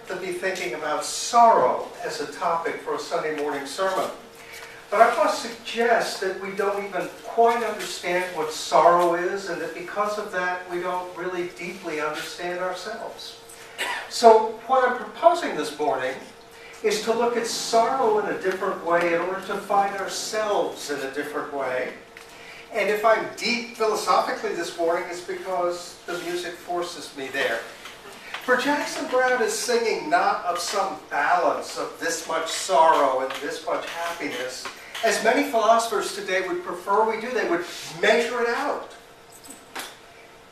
to be thinking about sorrow as a topic for a Sunday morning sermon. But I want to suggest that we don't even quite understand what sorrow is, and that because of that, we don't really deeply understand ourselves. So what I'm proposing this morning is to look at sorrow in a different way in order to find ourselves in a different way. And if I'm deep philosophically this morning, it's because the music forces me there. For Jackson Browne is singing not of some balance of this much sorrow and this much happiness, as many philosophers today would prefer we do. They would measure it out.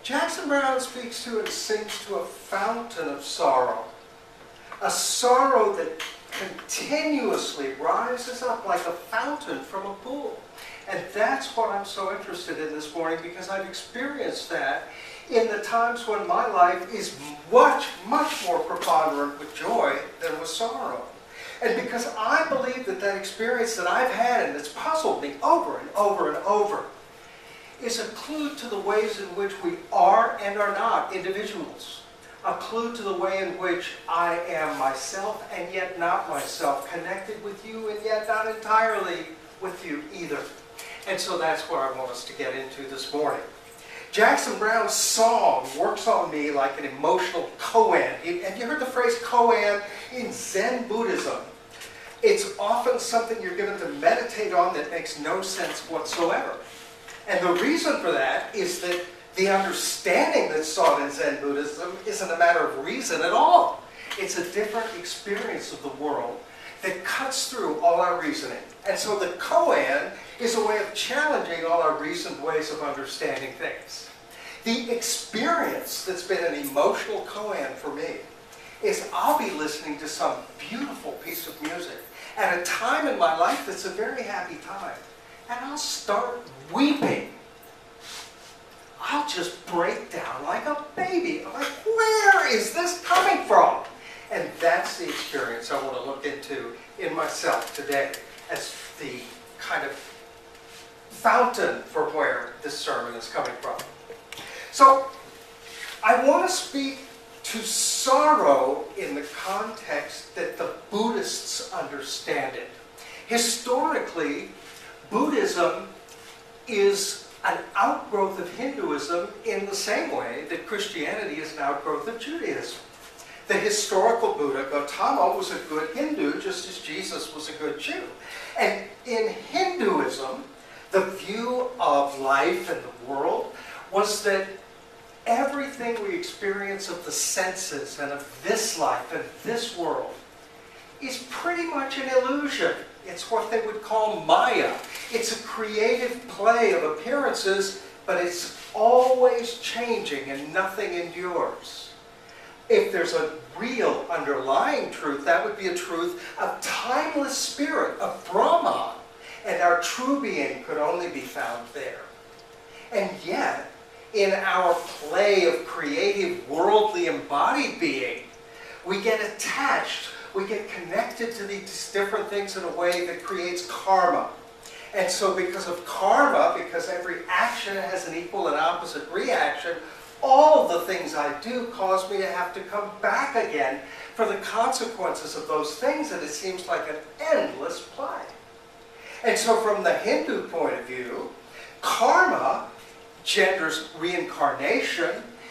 Jackson Browne speaks to and sings to a fountain of sorrow, a sorrow that continuously rises up like a fountain from a pool. And that's what I'm so interested in this morning, because I've experienced that in the times when my life is much, much more preponderant with joy than with sorrow. And because I believe that that experience that I've had and that's puzzled me over and over and over is a clue to the ways in which we are and are not individuals. A clue to the way in which I am myself and yet not myself, connected with you and yet not entirely with you either. And so that's what I want us to get into this morning. Jackson Browne's song works on me like an emotional koan. Have you heard the phrase koan? In Zen Buddhism, it's often something you're given to meditate on that makes no sense whatsoever. And the reason for that is that the understanding that's sought in Zen Buddhism isn't a matter of reason at all. It's a different experience of the world that cuts through all our reasoning. And so the koan is a way of challenging all our reasoned ways of understanding things. The experience that's been an emotional koan for me is I'll be listening to some beautiful piece of music at a time in my life that's a very happy time, and I'll start weeping. I'll just break down like a baby. I'm like, where is this coming from? And that's the experience I want to look into in myself today as the kind of fountain for where this sermon is coming from. So I want to speak to sorrow in the context that the Buddhists understand it. Historically, Buddhism is an outgrowth of Hinduism in the same way that Christianity is an outgrowth of Judaism. The historical Buddha, Gautama, was a good Hindu, just as Jesus was a good Jew. And in Hinduism, the view of life and the world was that everything we experience of the senses and of this life and this world is pretty much an illusion. It's what they would call Maya. It's a creative play of appearances, but it's always changing and nothing endures. If there's a real underlying truth, that would be a truth of timeless spirit, of Brahman, and our true being could only be found there. And yet, in our play of creative, worldly, embodied being, we get attached, we get connected to these different things in a way that creates karma. And so because of karma, because every action has an equal and opposite reaction, all the things I do cause me to have to come back again for the consequences of those things, and it seems like an endless play. And so from the Hindu point of view, karma genders reincarnation,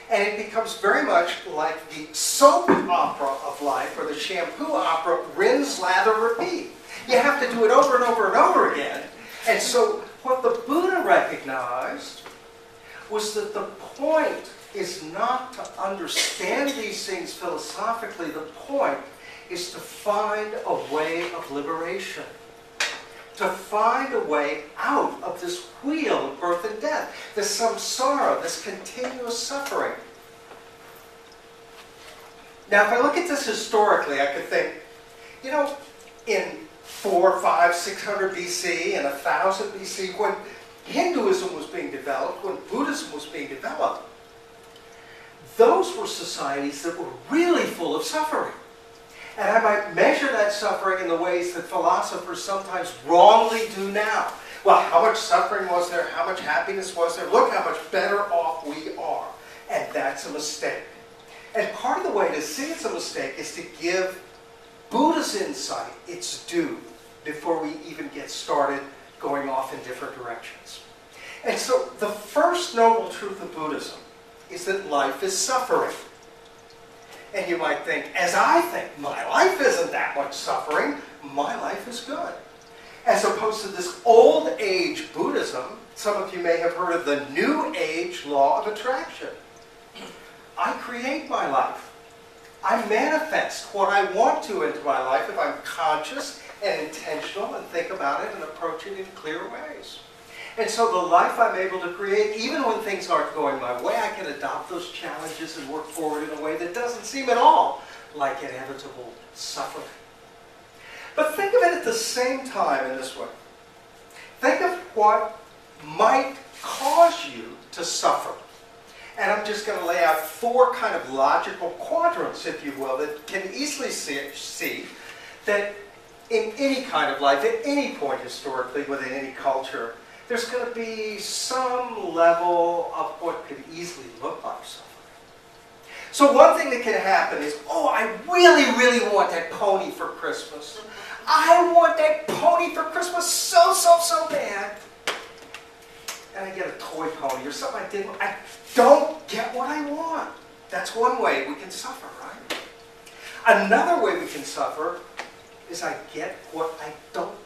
and it becomes very much like the soap opera of life, or the shampoo opera, rinse, lather, repeat. You have to do it over and over and over again. And so what the Buddha recognized was that the point is not to understand these things philosophically. The point is to find a way of liberation, to find a way out of this wheel of birth and death, this samsara, this continuous suffering. Now, if I look at this historically, I could think, in 400, 500, 600 BC and 1000 BC, when Hinduism was being developed, when Buddhism was being developed, those were societies that were really full of suffering. And I might measure that suffering in the ways that philosophers sometimes wrongly do now. Well, how much suffering was there? How much happiness was there? Look how much better off we are. And that's a mistake. And part of the way to see it's a mistake is to give Buddha's insight its due before we even get started going off in different directions. And so the first noble truth of Buddhism is that life is suffering. And you might think, as I think, my life isn't that much suffering, my life is good. As opposed to this old age Buddhism, some of you may have heard of the New Age law of attraction. I create my life. I manifest what I want to into my life if I'm conscious and intentional and think about it and approach it in clear ways. And so the life I'm able to create, even when things aren't going my way, I can adopt those challenges and work forward in a way that doesn't seem at all like inevitable suffering. But think of it at the same time in this way. Think of what might cause you to suffer. And I'm just going to lay out 4 kind of logical quadrants, if you will, that can easily see that in any kind of life, at any point historically, within any culture, there's going to be some level of what could easily look like suffering. So one thing that can happen is, oh, I really, really want that pony for Christmas. I want that pony for Christmas so bad. And I get a toy pony or something I don't get what I want. That's one way we can suffer, right? Another way we can suffer is I get what I don't want.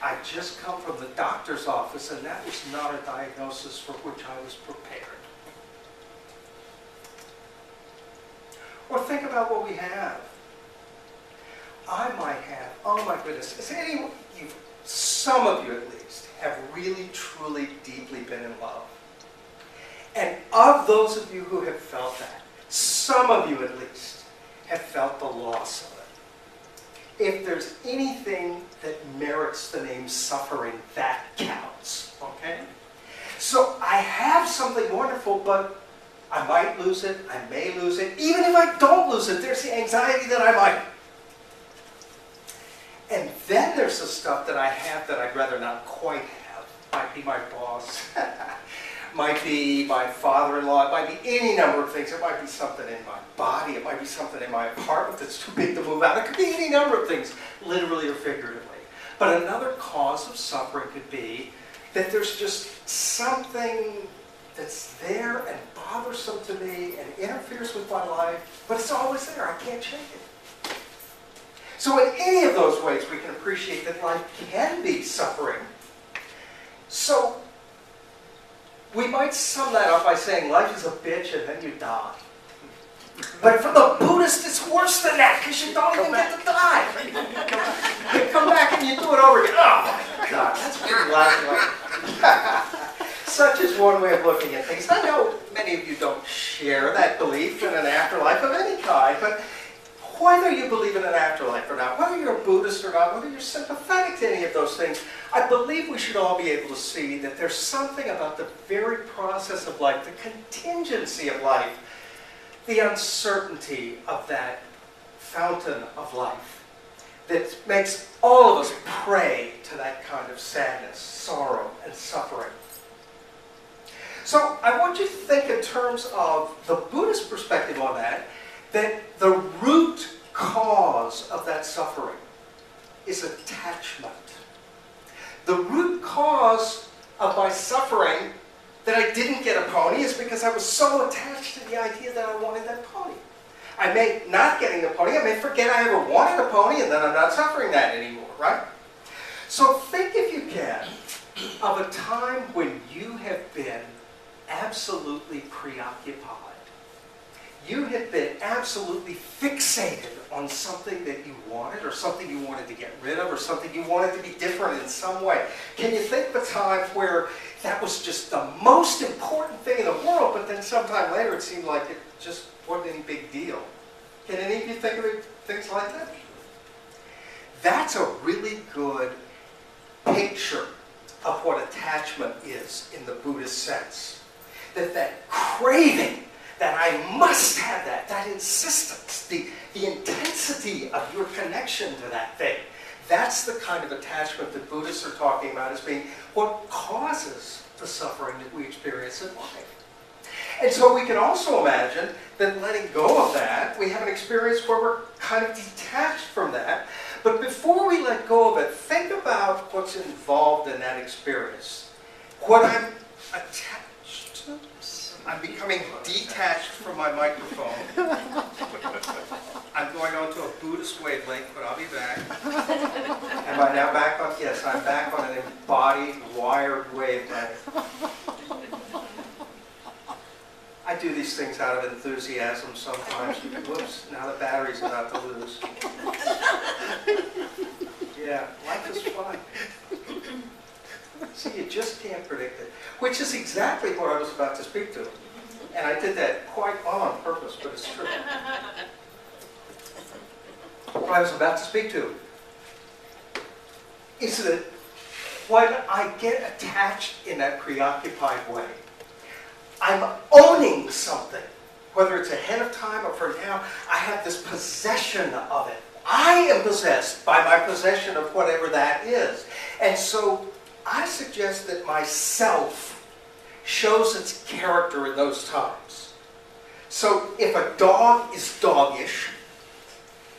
I just come from the doctor's office and that was not a diagnosis for which I was prepared. Or think about what we have. I might have, oh my goodness, is anyone, some of you at least, have really, truly, deeply been in love. And of those of you who have felt that, some of you at least have felt the loss of it. If there's anything that merits the name suffering, that counts, okay? So I have something wonderful, but I might lose it, I may lose it. Even if I don't lose it, there's the anxiety that I might. And then there's the stuff that I have that I'd rather not quite have. Might be my boss, might be my father-in-law, it might be any number of things. It might be something in my body, it might be something in my apartment that's too big to move out. It could be any number of things, literally or figuratively. But another cause of suffering could be that there's just something that's there and bothersome to me and interferes with my life, but it's always there, I can't shake it. So in any of those ways, we can appreciate that life can be suffering. So we might sum that up by saying life is a bitch and then you die. But for the Buddhist, it's worse than that because you don't even get to die. You come back and you do it over again. Oh my God, that's pretty loud. Such is one way of looking at things. I know many of you don't share that belief in an afterlife of any kind, but whether you believe in an afterlife or not, whether you're a Buddhist or not, whether you're sympathetic to any of those things, I believe we should all be able to see that there's something about the very process of life, the contingency of life, the uncertainty of that fountain of life that makes all of us prey to that kind of sadness, sorrow, and suffering. So I want you to think in terms of the Buddhist perspective on that the root cause of that suffering is attachment. The root cause of my suffering that I didn't get a pony is because I was so attached to the idea that I wanted that pony. I may not getting the pony, I may forget I ever wanted a pony and then I'm not suffering that anymore, right? So think, if you can, of a time when you have been absolutely preoccupied. You had been absolutely fixated on something that you wanted or something you wanted to get rid of or something you wanted to be different in some way. Can you think of a time where that was just the most important thing in the world, but then sometime later it seemed like it just wasn't any big deal? Can any of you think of things like that? That's a really good picture of what attachment is in the Buddhist sense. That craving, that I must have that insistence, the intensity of your connection to that thing. That's the kind of attachment that Buddhists are talking about as being what causes the suffering that we experience in life. And so we can also imagine that letting go of that, we have an experience where we're kind of detached from that. But before we let go of it, think about what's involved in that experience. What I'm attached to. I'm becoming detached from my microphone. I'm going onto a Buddhist wavelength, but I'll be back. Am I now back on? Yes, I'm back on an embodied, wired wavelength. I do these things out of enthusiasm sometimes. Whoops, now the battery's about to lose. Yeah, life is fun. See, you just can't predict it. Which is exactly what I was about to speak to. And I did that quite well on purpose, but it's true. What I was about to speak to is that when I get attached in that preoccupied way, I'm owning something. Whether it's ahead of time or for now, I have this possession of it. I am possessed by my possession of whatever that is. And so I suggest that myself shows its character in those times. So if a dog is doggish,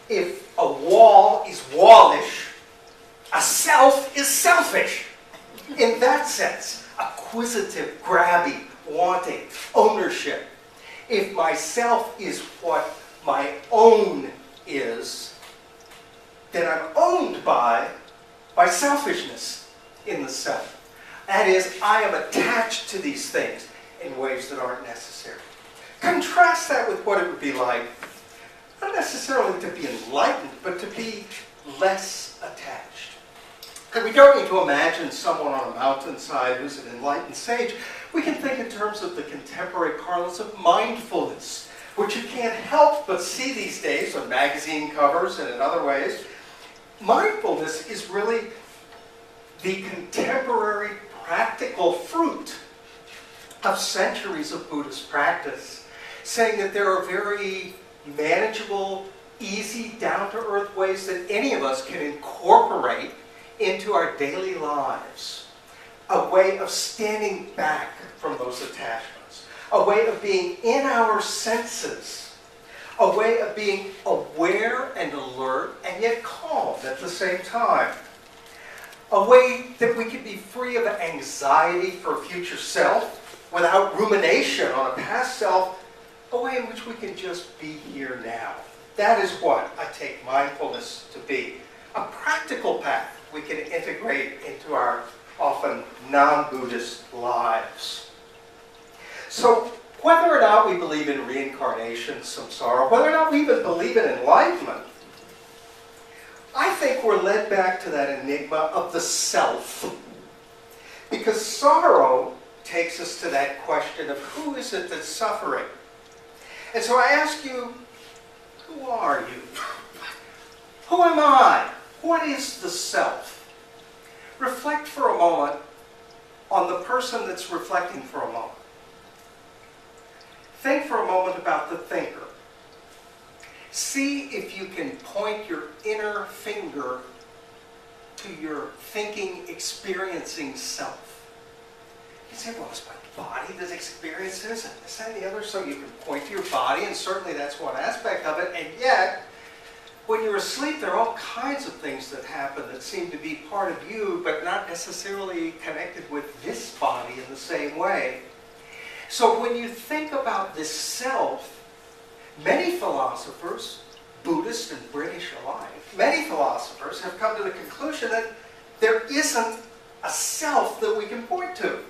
if a wall is wallish, a self is selfish. In that sense, acquisitive, grabby, wanting, ownership. If myself is what my own is, then I'm owned by selfishness in the self. That is, I am attached to these things in ways that aren't necessary. Contrast that with what it would be like, not necessarily to be enlightened, but to be less attached. And we don't need to imagine someone on a mountainside who's an enlightened sage. We can think in terms of the contemporary parlance of mindfulness, which you can't help but see these days on magazine covers and in other ways. Mindfulness is really the contemporary practical fruit of centuries of Buddhist practice, saying that there are very manageable, easy, down-to-earth ways that any of us can incorporate into our daily lives. A way of standing back from those attachments. A way of being in our senses. A way of being aware and alert and yet calm at the same time. A way that we can be free of anxiety for a future self without rumination on a past self. A way in which we can just be here now. That is what I take mindfulness to be. A practical path we can integrate into our often non-Buddhist lives. So whether or not we believe in reincarnation, samsara, whether or not we even believe in enlightenment, I think we're led back to that enigma of the self. Because sorrow takes us to that question of who is it that's suffering? And so I ask you, who are you? Who am I? What is the self? Reflect for a moment on the person that's reflecting for a moment. Think for a moment about the thinker. See if you can point your inner finger to your thinking, experiencing self. You say, well, it's my body that experiences and this and the other, so you can point to your body, and certainly that's one aspect of it, and yet, when you're asleep, there are all kinds of things that happen that seem to be part of you, but not necessarily connected with this body in the same way. So when you think about this self, many philosophers, Buddhist and British alike, many philosophers have come to the conclusion that there isn't a self that we can point to.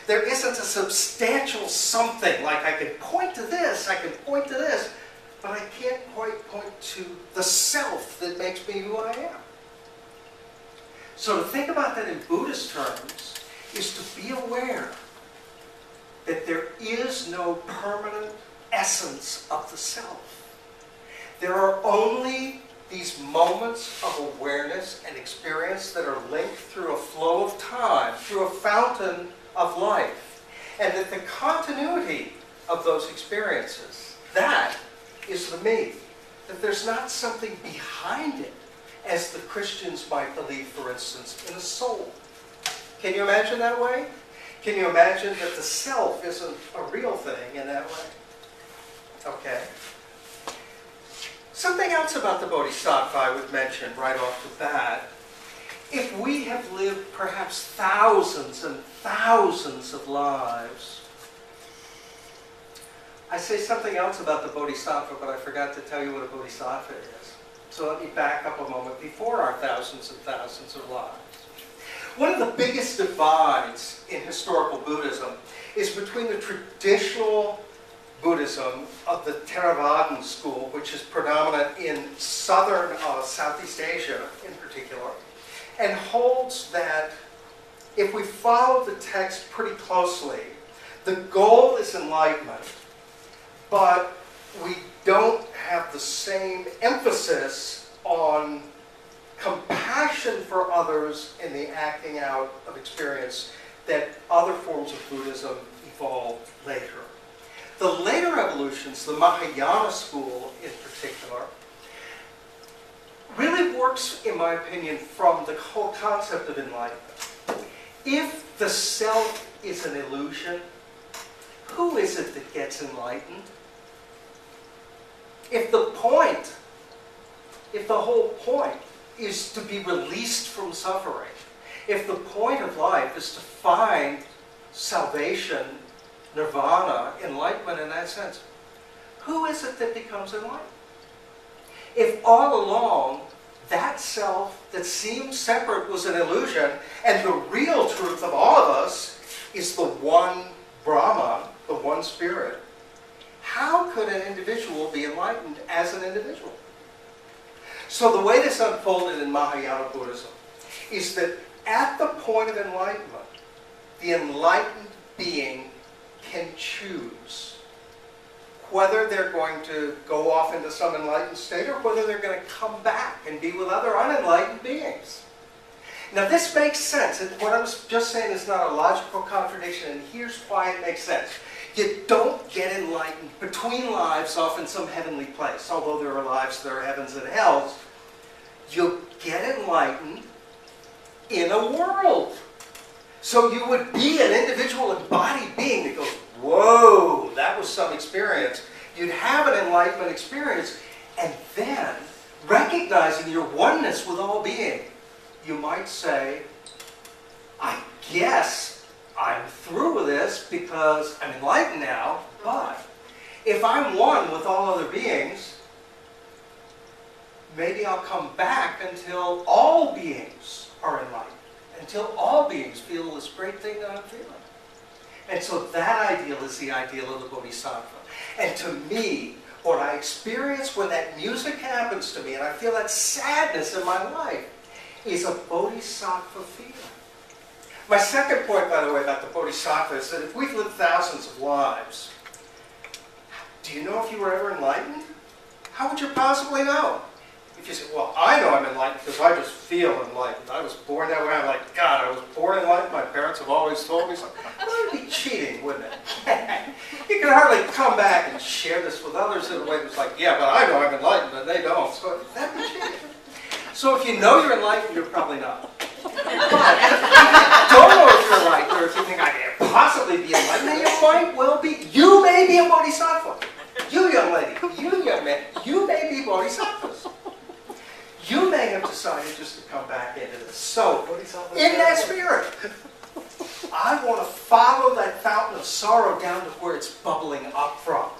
There isn't a substantial something, like I can point to this, I can point to this, but I can't quite point to the self that makes me who I am. So to think about that in Buddhist terms is to be aware that there is no permanent essence of the self. There are only these moments of awareness and experience that are linked through a flow of time, through a fountain of life. And that the continuity of those experiences, that is the me. That there's not something behind it, as the Christians might believe, for instance, in a soul. Can you imagine that way? Can you imagine that the self isn't a real thing in that way? Okay. Something else about the Bodhisattva I would mention right off the bat. If we have lived perhaps thousands and thousands of lives, I say something else about the Bodhisattva, but I forgot to tell you what a Bodhisattva is. So let me back up a moment before our thousands and thousands of lives. One of the biggest divides in historical Buddhism is between the traditional Buddhism of the Theravadan school, which is predominant in southern Southeast Asia in particular, and holds that if we follow the text pretty closely, the goal is enlightenment, but we don't have the same emphasis on compassion for others in the acting out of experience that other forms of Buddhism evolved later. The later evolutions, the Mahayana school in particular, really works, in my opinion, from the whole concept of enlightenment. If the self is an illusion, who is it that gets enlightened? If the whole point is to be released from suffering, if the point of life is to find salvation, nirvana, enlightenment in that sense, who is it that becomes enlightened? If all along that self that seems separate was an illusion, and the real truth of all of us is the one Brahma, the one spirit, how could an individual be enlightened as an individual? So the way this unfolded in Mahayana Buddhism is that at the point of enlightenment, the enlightened being can choose whether they're going to go off into some enlightened state or whether they're going to come back and be with other unenlightened beings. Now this makes sense. What I was just saying is not a logical contradiction, and here's why it makes sense. You don't get enlightened between lives off in some heavenly place, although there are lives that are heavens and hells. You get enlightened in a world. So you would be an individual embodied being that goes, whoa, that was some experience. You'd have an enlightenment experience, and then, recognizing your oneness with all being, you might say, I guess I'm through with this because I'm enlightened now, but if I'm one with all other beings, maybe I'll come back until all beings are enlightened, until all beings feel this great thing that I'm feeling. And so that ideal is the ideal of the Bodhisattva. And to me, what I experience when that music happens to me, and I feel that sadness in my life, is a Bodhisattva feeling. My second point, by the way, about the Bodhisattva is that if we've lived thousands of lives, do you know if you were ever enlightened? How would you possibly know? If you say, well, I know I'm enlightened because I just feel enlightened. I was born that way. I'm like, God, I was born enlightened. My parents have always told me something. That would be cheating, wouldn't it? You can hardly come back and share this with others in a way that's like, yeah, but I know I'm enlightened, and they don't. So that would be cheating. So if you know you're enlightened, you're probably not. But if you don't know if you're enlightened, or if you think I can't possibly be enlightened, then you might well be. You may be a bodhisattva. You, young lady, you, young man, you may be bodhisattvas. You may have decided just to come back into this. So, in that spirit, I want to follow that fountain of sorrow down to where it's bubbling up from.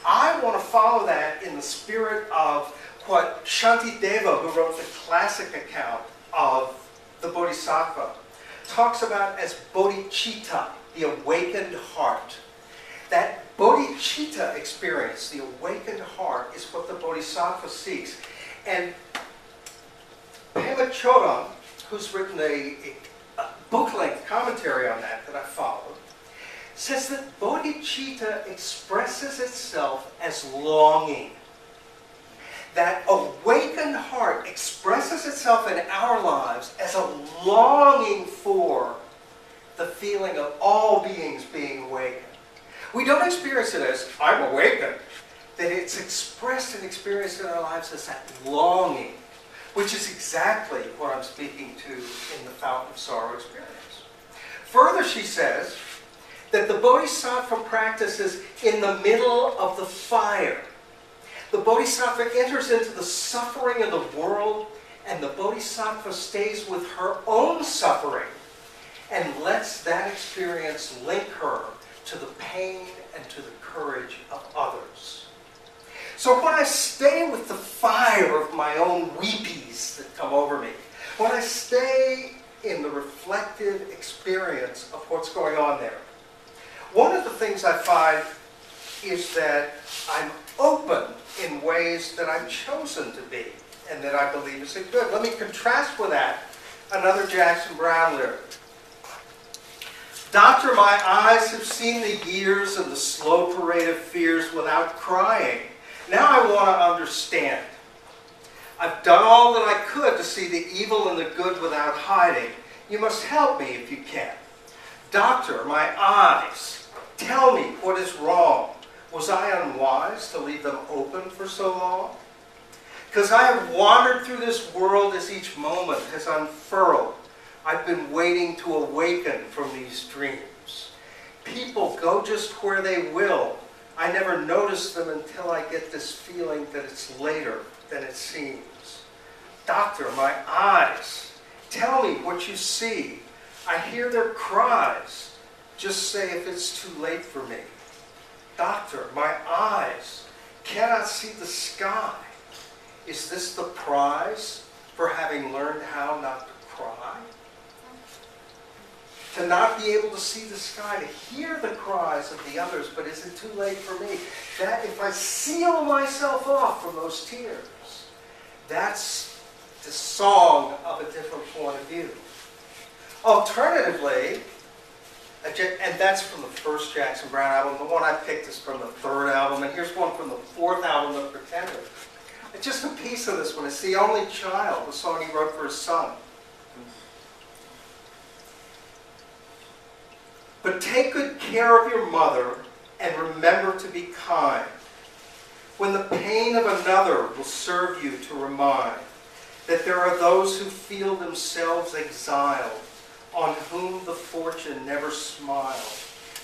I want to follow that in the spirit of what Shantideva, who wrote the classic account of the Bodhisattva, talks about as bodhicitta, the awakened heart. That bodhicitta experience, the awakened heart, is what the Bodhisattva seeks. And Pema Chodam, who's written a book-length commentary on that I followed, says that bodhicitta expresses itself as longing. That awakened heart expresses itself in our lives as a longing for the feeling of all beings being awakened. We don't experience it as, I'm awakened. That it's expressed and experienced in our lives as that longing, which is exactly what I'm speaking to in the Fountain of Sorrow experience. Further, she says that the Bodhisattva practices in the middle of the fire. The Bodhisattva enters into the suffering of the world, and the Bodhisattva stays with her own suffering and lets that experience link her to the pain and to the courage of others. So when I stay with the fire of my own weepies that come over me, when I stay in the reflective experience of what's going on there, one of the things I find is that I'm open in ways that I've chosen to be and that I believe is good. Let me contrast with that another Jackson Browne lyric. Doctor, my eyes have seen the years and the slow parade of fears without crying. Now I want to understand. I've done all that I could to see the evil and the good without hiding. You must help me if you can. Doctor, my eyes, tell me what is wrong. Was I unwise to leave them open for so long? Because I have wandered through this world as each moment has unfurled. I've been waiting to awaken from these dreams. People go just where they will. I never notice them until I get this feeling that it's later than it seems. Doctor, my eyes, tell me what you see. I hear their cries. Just say if it's too late for me. Doctor, my eyes cannot see the sky. Is this the prize for having learned how not to cry? To not be able to see the sky, to hear the cries of the others, but is it too late for me? That if I seal myself off from those tears, that's the song of a different point of view. Alternatively, and that's from the first Jackson Browne album. The one I picked is from the third album, and here's one from the fourth album, The Pretender. It's just a piece of this one. It's The Only Child, the song he wrote for his son. But take good care of your mother and remember to be kind. When the pain of another will serve you to remind that there are those who feel themselves exiled, on whom the fortune never smiled,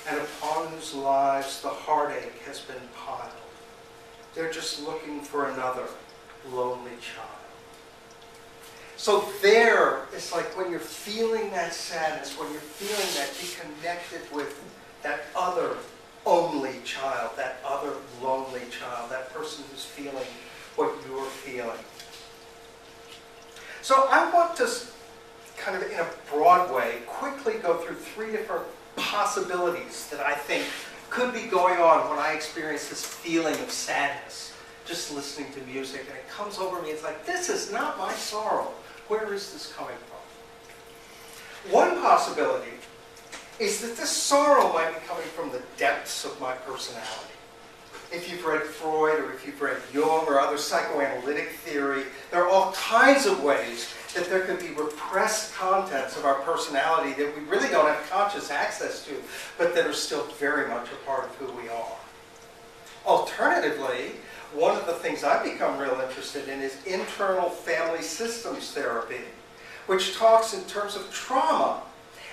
and upon whose lives the heartache has been piled. They're just looking for another lonely child. So there, it's like when you're feeling that sadness, when you're feeling that, be connected with that other only child, that other lonely child, that person who's feeling what you're feeling. So I want to kind of in a broad way, quickly go through three different possibilities that I think could be going on when I experience this feeling of sadness, just listening to music, and it comes over me, it's like, this is not my sorrow. Where is this coming from? One possibility is that this sorrow might be coming from the depths of my personality. If you've read Freud, or if you've read Jung, or other psychoanalytic theory, there are all kinds of ways that there could be repressed contents of our personality that we really don't have conscious access to, but that are still very much a part of who we are. Alternatively, one of the things I've become real interested in is internal family systems therapy, which talks in terms of trauma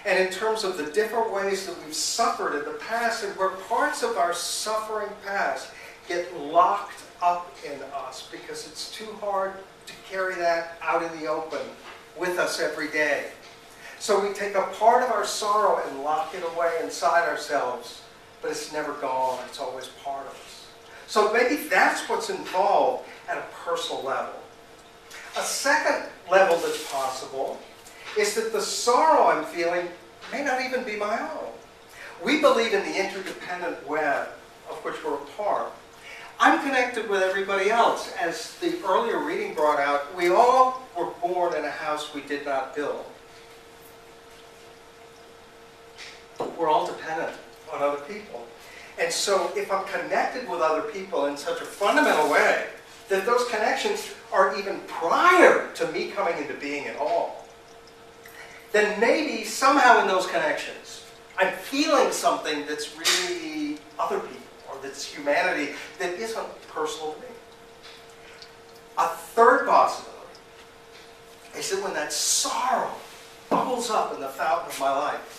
and in terms of the different ways that we've suffered in the past, and where parts of our suffering past get locked up in us because it's too hard to carry that out in the open with us every day. So we take a part of our sorrow and lock it away inside ourselves, but it's never gone, it's always part of us. So maybe that's what's involved at a personal level. A second level that's possible is that the sorrow I'm feeling may not even be my own. We believe in the interdependent web of which we're a part. I'm connected with everybody else. As the earlier reading brought out, we all were born in a house we did not build. We're all dependent on other people. And so if I'm connected with other people in such a fundamental way, that those connections are even prior to me coming into being at all, then maybe somehow in those connections, I'm feeling something that's really other people, or that's humanity, that isn't personal to me. A third possibility is that when that sorrow bubbles up in the fountain of my life,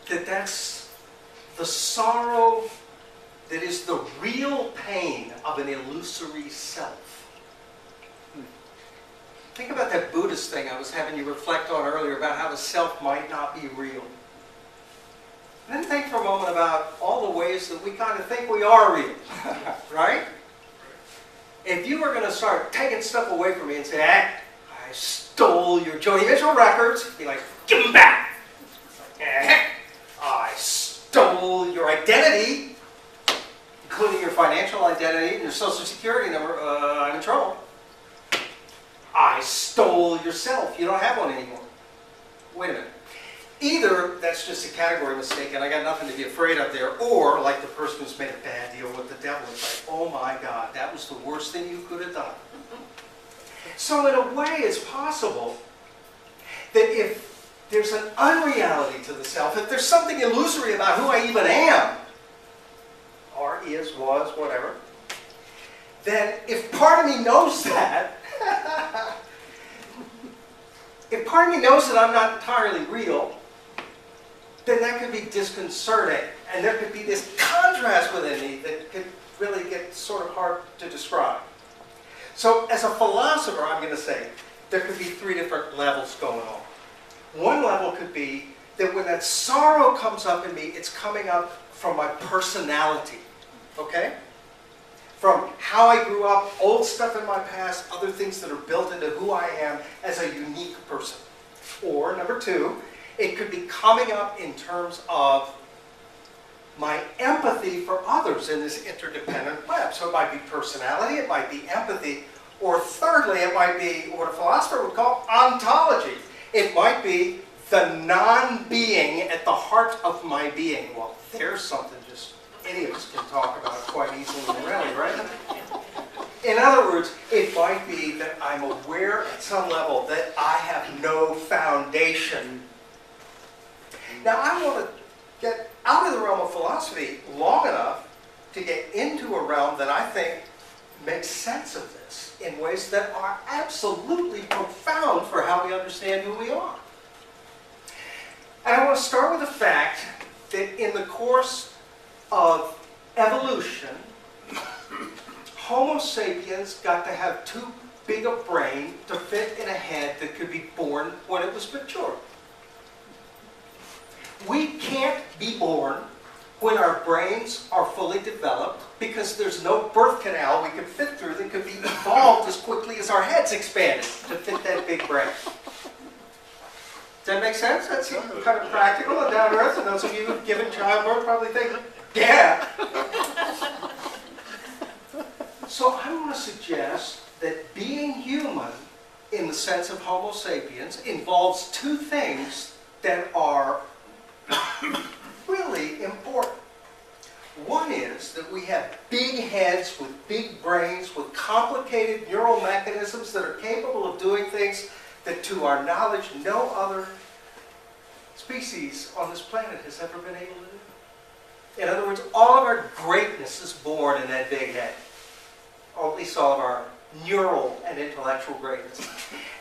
that that's the sorrow that is the real pain of an illusory self. Think about that Buddhist thing I was having you reflect on earlier about how the self might not be real. And then think for a moment about all the ways that we kind of think we are real, right? If you were going to start taking stuff away from me and say, I stole your Joni Mitchell records, be like, give them back. I stole your identity, including your financial identity and your social security number. I'm in trouble. I stole yourself. You don't have one anymore. Wait a minute. Either that's just a category mistake and I got nothing to be afraid of there, or like the person who's made a bad deal with the devil, it's like, oh my God, that was the worst thing you could have done. So in a way, it's possible that if there's an unreality to the self, if there's something illusory about who I even am, or is, was, whatever, then if part of me knows that, if part of me knows that I'm not entirely real, then that could be disconcerting. And there could be this contrast within me that could really get sort of hard to describe. So as a philosopher, I'm going to say, there could be three different levels going on. One level could be that when that sorrow comes up in me, it's coming up from my personality. Okay? From how I grew up, old stuff in my past, other things that are built into who I am as a unique person. Or, number two, it could be coming up in terms of my empathy for others in this interdependent web. So it might be personality, it might be empathy, or thirdly, it might be what a philosopher would call ontology. It might be the non-being at the heart of my being. Well, there's something just any of us can talk about quite easily and readily, right? In other words, it might be that I'm aware at some level that I have no foundation. Now, I want to get out of the realm of philosophy long enough to get into a realm that I think makes sense of this in ways that are absolutely profound for how we understand who we are. And I want to start with the fact that in the course of evolution, Homo sapiens got to have too big a brain to fit in a head that could be born when it was mature. We can't be born when our brains are fully developed because there's no birth canal we could fit through that could be evolved as quickly as our heads expanded to fit that big brain. Does that make sense? That's kind of practical and down to earth, and those of you who've given childbirth probably think, yeah. So I want to suggest that being human, in the sense of Homo sapiens, involves two things that are really important. One is that we have big heads with big brains with complicated neural mechanisms that are capable of doing things that, to our knowledge, no other species on this planet has ever been able to do. In other words, all of our greatness is born in that big head. Or at least all of our neural and intellectual greatness.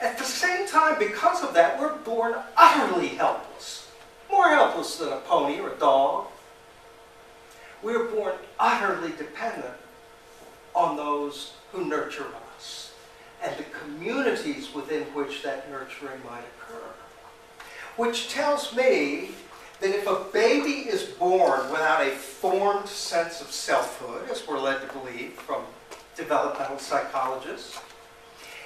At the same time, because of that, we're born utterly helpless. More helpless than a pony or a dog. We're born utterly dependent on those who nurture us and the communities within which that nurturing might occur. Which tells me that if a baby is born without a formed sense of selfhood, as we're led to believe from developmental psychologists,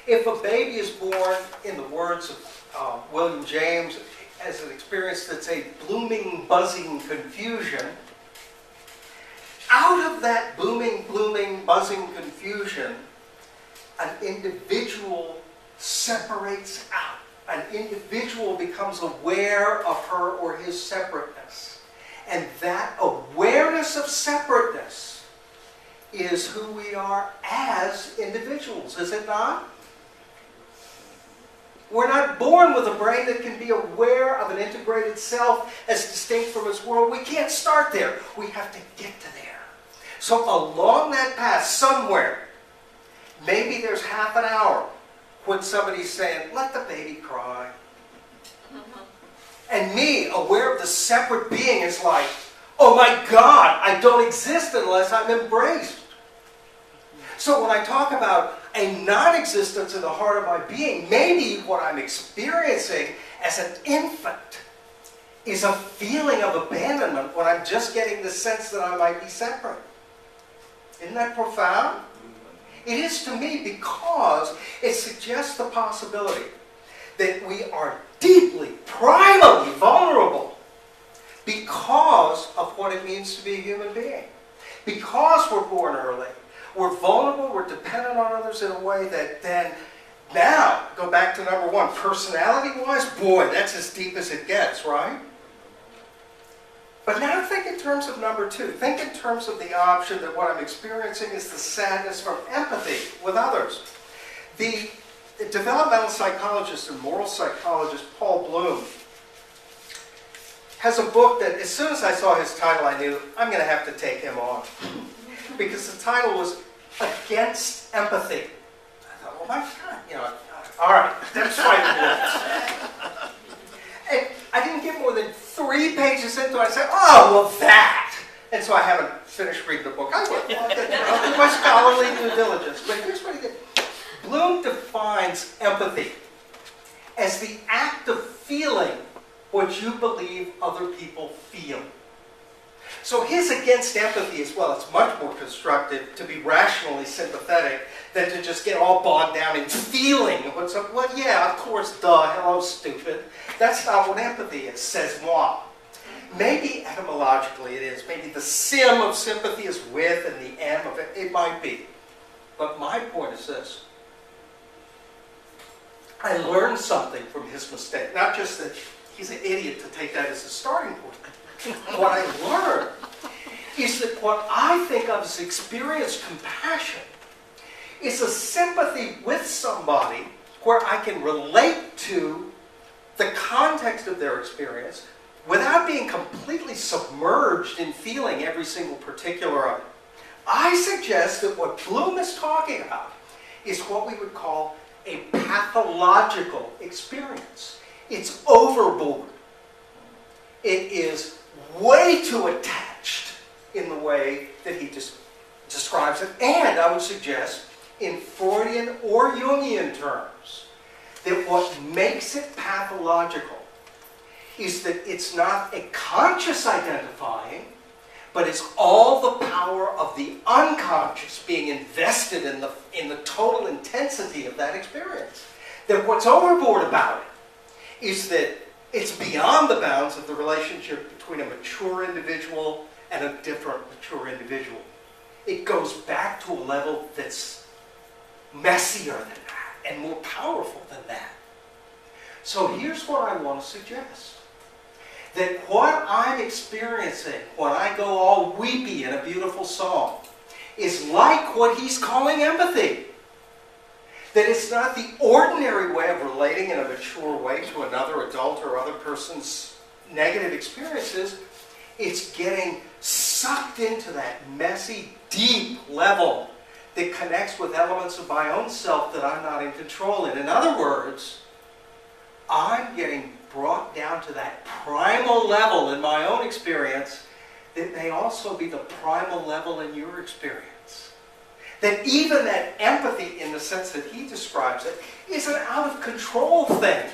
if a baby is born, in the words of William James, as an experience that's a blooming, buzzing confusion, out of that booming, blooming, buzzing confusion, an individual separates out. An individual becomes aware of her or his separateness. And that awareness of separateness is who we are as individuals, is it not? We're not born with a brain that can be aware of an integrated self as distinct from its world. We can't start there. We have to get to there. So along that path, somewhere, maybe there's half an hour when somebody's saying, let the baby cry. And me, aware of the separate being, is like, oh my God, I don't exist unless I'm embraced. So when I talk about a non-existence in the heart of my being, maybe what I'm experiencing as an infant is a feeling of abandonment when I'm just getting the sense that I might be separate. Isn't that profound? It is to me, because it suggests the possibility that we are deeply, primally vulnerable because of what it means to be a human being. Because we're born early, we're vulnerable, we're dependent on others in a way that then, now, go back to number one, personality-wise, boy, that's as deep as it gets, right? But now think in terms of number two. Think in terms of the option that what I'm experiencing is the sadness from empathy with others. The developmental psychologist and moral psychologist Paul Bloom has a book that, as soon as I saw his title, I knew I'm going to have to take him on. Because the title was Against Empathy. I thought, well, my God, all right, that's right. And I didn't get more than 3 pages into it. I said, oh, well, that. And so I haven't finished reading the book. I will. I'll do my scholarly due diligence. But here's what he did. Bloom defines empathy as the act of feeling what you believe other people feel. So his against empathy as well, it's much more constructive to be rationally sympathetic than to just get all bogged down in feeling what's up. Well, yeah, of course, duh, hello, stupid. That's not what empathy is, says moi. Maybe etymologically it is. Maybe the sim of sympathy is with and the M of it. It might be. But my point is this. I learned something from his mistake. Not just that he's an idiot to take that as a starting point. What I learned is that what I think of as experienced compassion is a sympathy with somebody where I can relate to the context of their experience without being completely submerged in feeling every single particular of it. I suggest that what Bloom is talking about is what we would call a pathological experience. It's overboard. It is way too attached in the way that he describes it. And I would suggest, in Freudian or Jungian terms, that what makes it pathological is that it's not a conscious identifying, but it's all the power of the unconscious being invested in the total intensity of that experience. That what's overboard about it is that it's beyond the bounds of the relationship between a mature individual and a different mature individual. It goes back to a level that's messier than that and more powerful than that. So here's what I want to suggest. That what I'm experiencing when I go all weepy in a beautiful song is like what he's calling empathy. That it's not the ordinary way of relating in a mature way to another adult or other person's negative experiences. It's getting sucked into that messy, deep level that connects with elements of my own self that I'm not in control in. In other words, I'm getting brought down to that primal level in my own experience that may also be the primal level in your experience. That even that empathy, in the sense that he describes it, is an out-of-control thing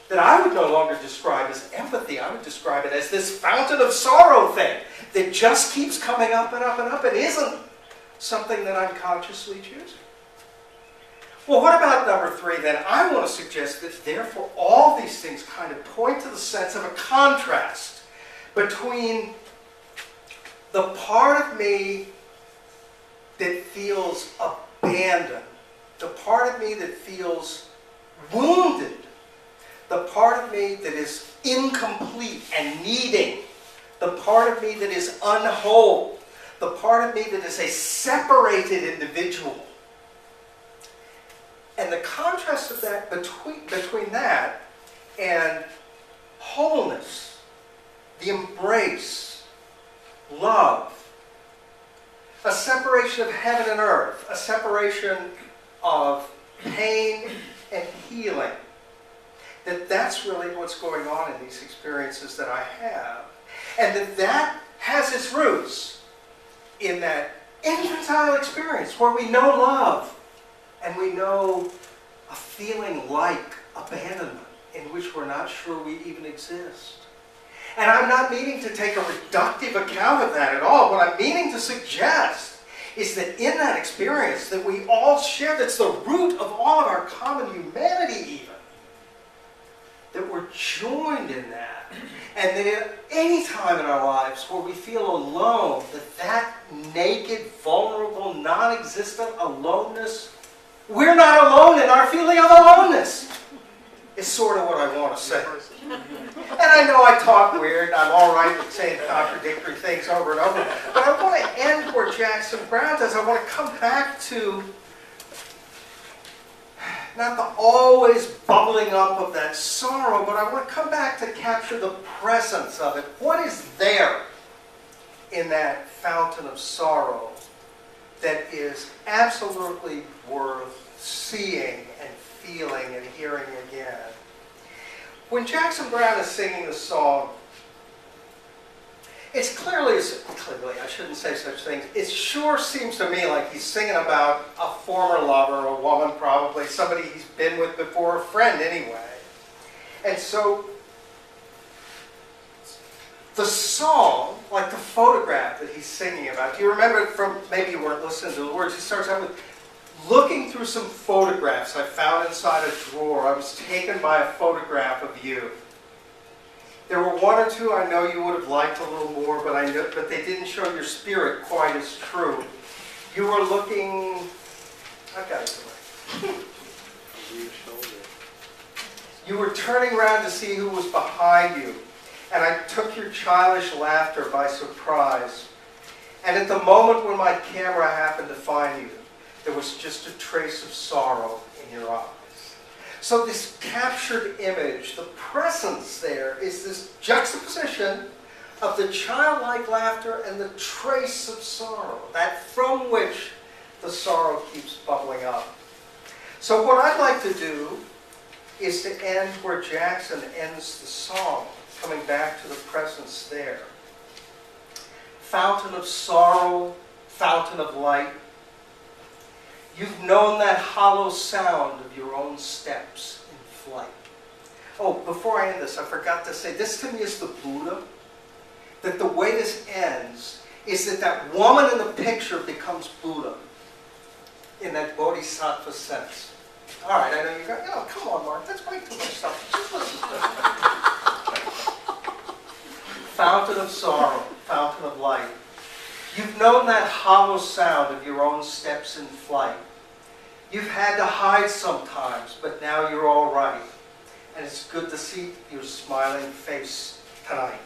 that I would no longer describe as empathy. I would describe it as this fountain of sorrow thing that just keeps coming up and up and up and isn't something that I'm consciously choosing. Well, what about number 3 then? I want to suggest that therefore all these things kind of point to the sense of a contrast between the part of me that feels abandoned, the part of me that feels wounded, the part of me that is incomplete and needing, the part of me that is unwhole, the part of me that is a separated individual. And the contrast of that between that and wholeness, the embrace, love, a separation of heaven and earth, a separation of pain and healing. that that's really what's going on in these experiences that I have. And that has its roots in that infantile experience where we know love and we know a feeling like abandonment in which we're not sure we even exist. And I'm not meaning to take a reductive account of that at all. What I'm meaning to suggest is that in that experience that we all share, that's the root of all of our common humanity even, that we're joined in that. And that at any time in our lives where we feel alone, that naked, vulnerable, non-existent aloneness, we're not alone in our feeling of aloneness, is sort of what I want to say. And I know I talk weird, I'm all right with saying contradictory things over and over, but I want to end where Jackson Browne does. I want to come back to not the always bubbling up of that sorrow, but I want to come back to capture the presence of it. What is there in that fountain of sorrow that is absolutely worth seeing and feeling and hearing again? When Jackson Browne is singing the song, it's clearly, I shouldn't say such things, it sure seems to me like he's singing about a former lover, a woman probably, somebody he's been with before, a friend anyway. And so, the song, like the photograph that he's singing about, do you remember it from, maybe you weren't listening to the words, he starts out with, looking through some photographs I found inside a drawer. I was taken by a photograph of you. There were one or two I know you would have liked a little more, but they didn't show your spirit quite as true. You were looking... I've got it away. You were turning around to see who was behind you, and I took your childish laughter by surprise. And at the moment when my camera happened to find you, there was just a trace of sorrow in your eyes. So this captured image, the presence there, is this juxtaposition of the childlike laughter and the trace of sorrow, that from which the sorrow keeps bubbling up. So what I'd like to do is to end where Jackson ends the song, coming back to the presence there. Fountain of sorrow, fountain of light. You've known that hollow sound of your own steps in flight. Oh, before I end this, I forgot to say, this to me is the Buddha. That the way this ends is that woman in the picture becomes Buddha. In that Bodhisattva sense. All right, I know you're going, come on, Mark, that's way too much stuff. Just listen to it. Fountain of sorrow, fountain of light. You've known that hollow sound of your own steps in flight. You've had to hide sometimes, but now you're all right. And it's good to see your smiling face tonight.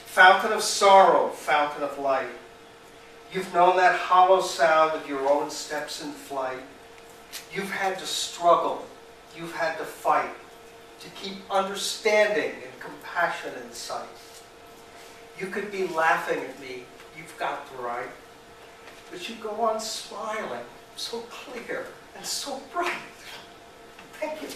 Fountain of sorrow, fountain of light. You've known that hollow sound of your own steps in flight. You've had to struggle. You've had to fight to keep understanding and compassion in sight. You could be laughing at me. You've got the right. But you go on smiling, so clear and so bright. Thank you.